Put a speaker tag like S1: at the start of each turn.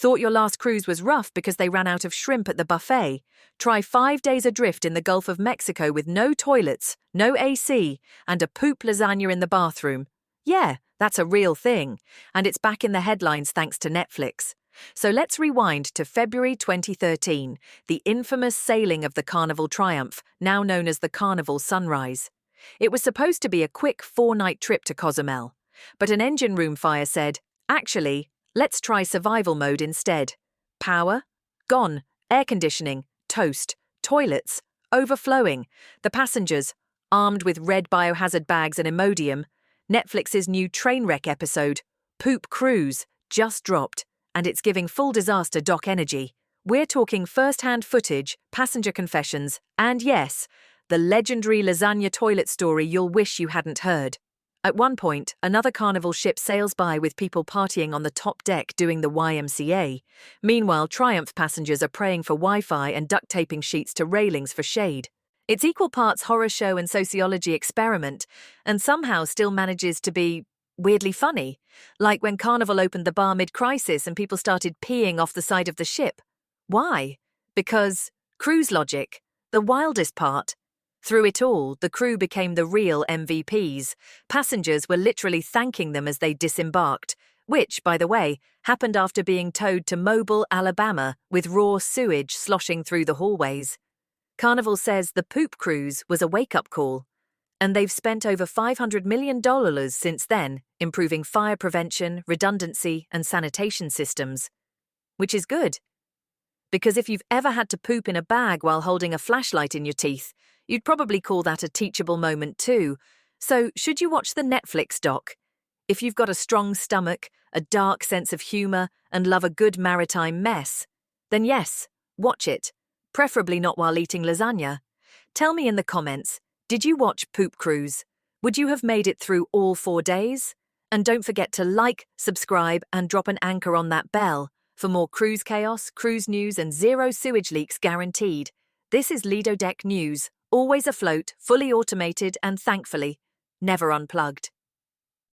S1: Thought your last cruise was rough because they ran out of shrimp at the buffet? Try 5 days adrift in the Gulf of Mexico with no toilets, no AC, and a poop lasagna in the bathroom. Yeah, that's a real thing, and it's back in the headlines thanks to Netflix. So let's rewind to February 2013, the infamous sailing of the Carnival Triumph, now known as the Carnival Sunrise. It was supposed to be a quick 4-night trip to Cozumel, but an engine room fire said, actually, let's try survival mode instead. Power? Gone. Air conditioning, toast, toilets, overflowing. The passengers, armed with red biohazard bags and Imodium. Netflix's new train wreck episode, Poop Cruise, just dropped, and it's giving full disaster doc energy. We're talking first-hand footage, passenger confessions, and yes, the legendary lasagna toilet story you'll wish you hadn't heard. At one point, another Carnival ship sails by with people partying on the top deck doing the YMCA. Meanwhile, Triumph passengers are praying for Wi-Fi and duct taping sheets to railings for shade. It's equal parts horror show and sociology experiment, and somehow still manages to be weirdly funny, like when Carnival opened the bar mid-crisis and people started peeing off the side of the ship. Why? Because cruise logic, the wildest part. Through it all, the crew became the real MVPs. Passengers were literally thanking them as they disembarked, which, by the way, happened after being towed to Mobile, Alabama, with raw sewage sloshing through the hallways. Carnival says the poop cruise was a wake-up call, and they've spent over $500 million since then, improving fire prevention, redundancy, and sanitation systems. Which is good. Because if you've ever had to poop in a bag while holding a flashlight in your teeth, you'd probably call that a teachable moment too. So, should you watch the Netflix doc? If you've got a strong stomach, a dark sense of humor, and love a good maritime mess, then yes, watch it. Preferably not while eating lasagna. Tell me in the comments, did you watch Poop Cruise? Would you have made it through all 4 days? And don't forget to like, subscribe, and drop an anchor on that bell for more cruise chaos, cruise news, and zero sewage leaks guaranteed. This is Lido Deck News, always afloat, fully automated, and thankfully, never unplugged.